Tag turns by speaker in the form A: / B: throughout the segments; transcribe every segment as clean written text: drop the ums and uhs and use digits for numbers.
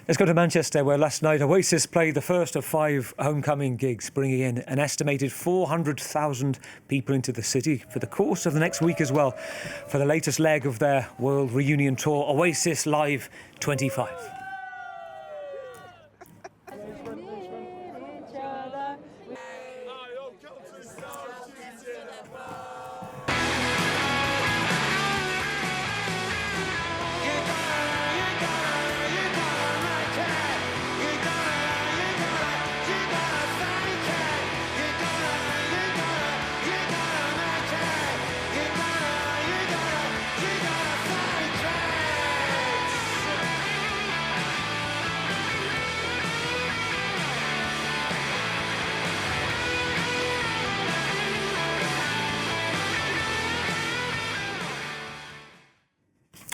A: Let's go to Manchester, where last night Oasis played the first of 5 homecoming gigs, bringing in an estimated 400,000 people into the city for the course of the next week as well, for the latest leg of their world reunion tour, Oasis Live 25.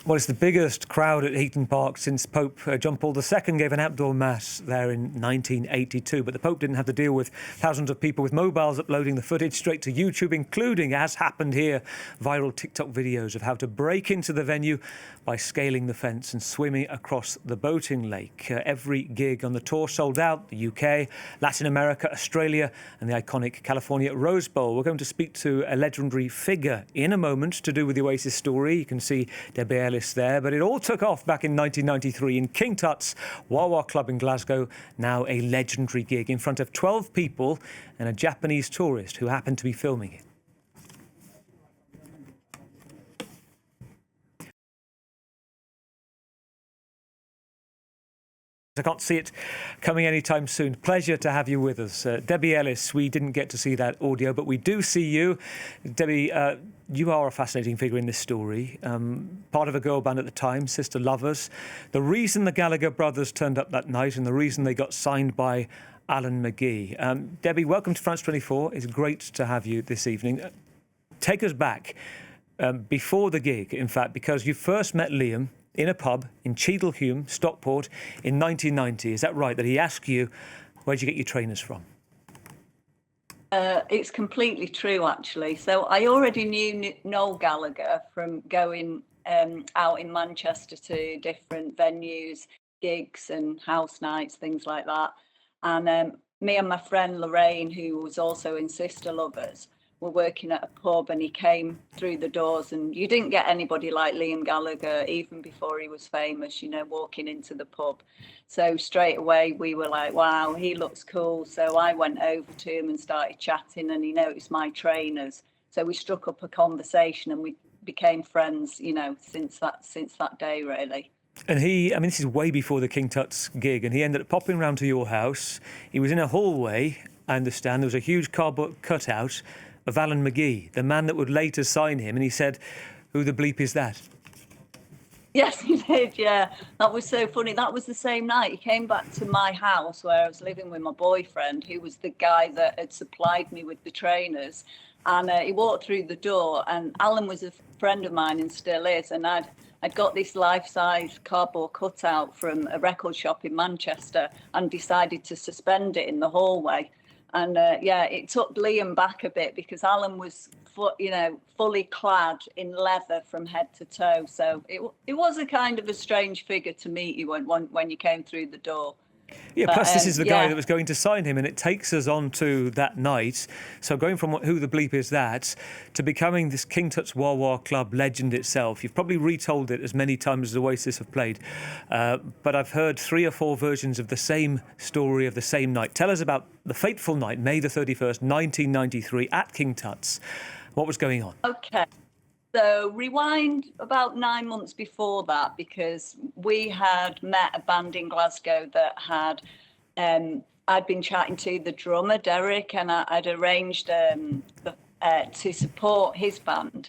A: Well, it's the biggest crowd at Heaton Park since Pope John Paul II gave an outdoor mass there in 1982. But the Pope didn't have to deal with thousands of people with mobiles uploading the footage straight to YouTube, including, as happened here, viral TikTok videos of how to break into the venue by scaling the fence and swimming across the boating lake. Every gig on the tour sold out: the UK, Latin America, Australia and the iconic California Rose Bowl. We're going to speak to a legendary figure in a moment to do with the Oasis story. You can see Debbie Ellis there, but it all took off back in 1993 in King Tut's Wah Wah Club in Glasgow, now a legendary gig in front of 12 people and a Japanese tourist who happened to be filming it. I can't see it coming anytime soon. Pleasure to have you with us. Debbie Ellis, we didn't get to see that audio, but we do see you. Debbie, you are a fascinating figure in this story. Part of a girl band at the time, Sister Lovers. The reason the Gallagher brothers turned up that night and the reason they got signed by Alan McGee. Debbie, welcome to France 24. It's great to have you this evening. Take us back before the gig, in fact, because you first met Liam in a pub in Cheadlehume, Stockport, in 1990. Is that right, that he asked you, where'd you get your trainers from?
B: It's completely true, actually. So I already knew Noel Gallagher from going out in Manchester to different venues, gigs and house nights, things like that. And me and my friend Lorraine, who was also in Sister Lovers, were working at a pub, and he came through the doors, and you didn't get anybody like Liam Gallagher even before he was famous, you know, walking into the pub. So straight away we were like, wow, he looks cool. So I went over to him and started chatting, and he noticed my trainers. So we struck up a conversation and we became friends, you know, since that day, really.
A: And this is way before the King Tut's gig, and he ended up popping round to your house. He was in a hallway, I understand. There was a huge cardboard cutout of Alan McGee, the man that would later sign him, and he said, "Who the bleep is that?"
B: Yes, he did, yeah. That was so funny. That was the same night. He came back to my house where I was living with my boyfriend, who was the guy that had supplied me with the trainers. And he walked through the door, and Alan was a friend of mine and still is. And I'd got this life-size cardboard cutout from a record shop in Manchester and decided to suspend it in the hallway. And it took Liam back a bit because Alan was, fully clad in leather from head to toe. So it was a kind of a strange figure to meet you when you came through the door.
A: Yeah, plus this is the guy that was going to sign him, and it takes us on to that night. So going from who the bleep is that to becoming this King Tut's Wah Wah Club legend itself. You've probably retold it as many times as Oasis have played, but I've heard 3 or 4 versions of the same story of the same night. Tell us about the fateful night, May the 31st, 1993, at King Tut's. What was going on?
B: Okay. So rewind about 9 months before that, because we had met a band in Glasgow that had, I'd been chatting to the drummer, Derek, and I'd arranged to support his band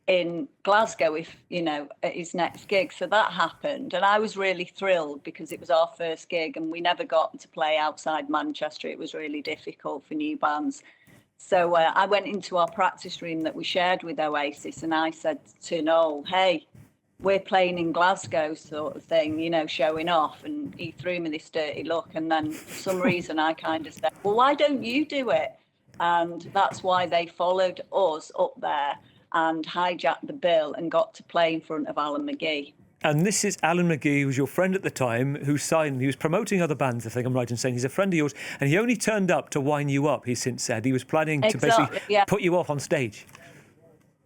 B: in Glasgow at his next gig. So that happened, and I was really thrilled because it was our first gig and we never got to play outside Manchester. It was really difficult for new bands. So I went into our practice room that we shared with Oasis, and I said to Noel, hey, we're playing in Glasgow sort of thing, showing off. And he threw me this dirty look. And then for some reason I kind of said, well, why don't you do it? And that's why they followed us up there and hijacked the bill and got to play in front of Alan McGee.
A: And this is Alan McGee, who was your friend at the time, who signed, he was promoting other bands, I think I'm right in saying. He's a friend of yours, and he only turned up to wind you up, he's since said. He was planning to basically put you off on stage.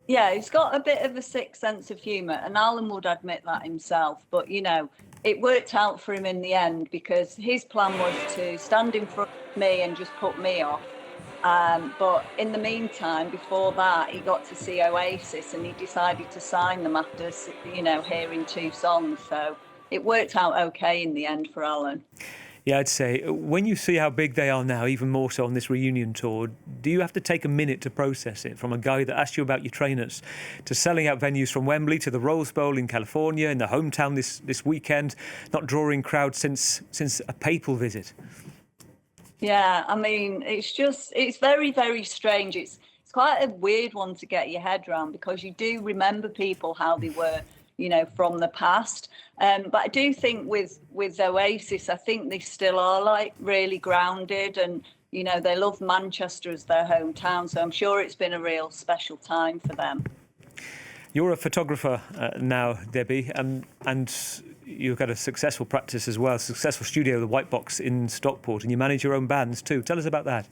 B: Yeah, he's got a bit of a sick sense of humour, and Alan would admit that himself. But, you know, it worked out for him in the end, because his plan was to stand in front of me and just put me off. But in the meantime, before that, he got to see Oasis, and he decided to sign them after, you know, hearing 2 songs. So it worked out okay in the end for Alan.
A: Yeah, I'd say, when you see how big they are now, even more so on this reunion tour, do you have to take a minute to process it? From a guy that asked you about your trainers, to selling out venues from Wembley, to the Rose Bowl in California, in the hometown this weekend, not drawing crowds since a papal visit.
B: Yeah, I mean, it's very, very strange. It's quite a weird one to get your head around, because you do remember people how they were, you know, from the past. But I do think with Oasis, I think they still are like really grounded, and, you know, they love Manchester as their hometown. So I'm sure it's been a real special time for them.
A: You're a photographer now, Debbie, and you've got a successful practice as well, a successful studio, the White Box in Stockport, and you manage your own bands too. Tell us about that.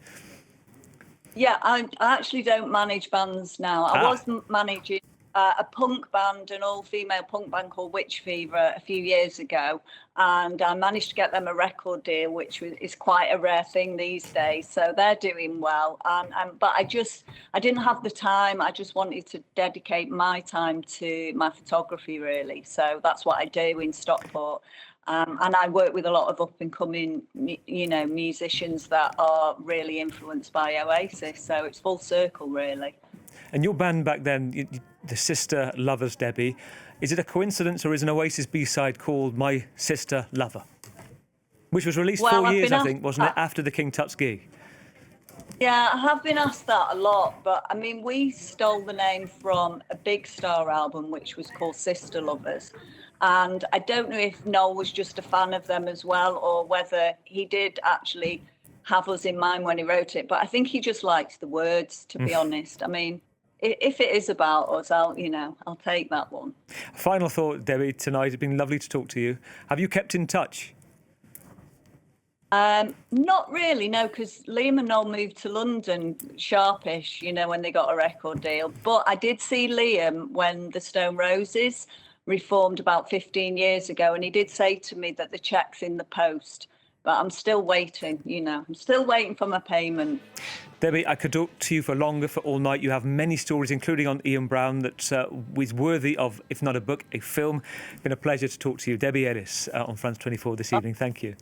A: Yeah,
B: I actually don't manage bands now. I was managing a punk band, an all-female punk band called Witch Fever, a few years ago, and I managed to get them a record deal, which is quite a rare thing these days. So they're doing well, but I didn't have the time. I just wanted to dedicate my time to my photography, really. So that's what I do in Stockport. And I work with a lot of up-and-coming, you know, musicians that are really influenced by Oasis. So it's full circle, really.
A: And your band back then, the Sister Lovers, Debbie, is it a coincidence, or is an Oasis B-side called My Sister Lover? Which was released 4 years, I think, wasn't it, after the King Tut's gig?
B: Yeah, I have been asked that a lot, but I mean, we stole the name from a Big Star album, which was called Sister Lovers. And I don't know if Noel was just a fan of them as well, or whether he did actually have us in mind when he wrote it. But I think he just likes the words, to be honest. I mean, if it is about us, I'll take that one.
A: Final thought, Debbie, tonight. It's been lovely to talk to you. Have you kept in touch?
B: Not really, no, because Liam and Noel moved to London sharpish, you know, when they got a record deal. But I did see Liam when the Stone Roses reformed about 15 years ago, and he did say to me that the check's in the post. But I'm still waiting, you know. I'm still waiting for my payment.
A: Debbie, I could talk to you for longer, for all night. You have many stories, including on Ian Brown, that is worthy of, if not a book, a film. It's been a pleasure to talk to you. Debbie Ellis on France 24 this evening. Thank you.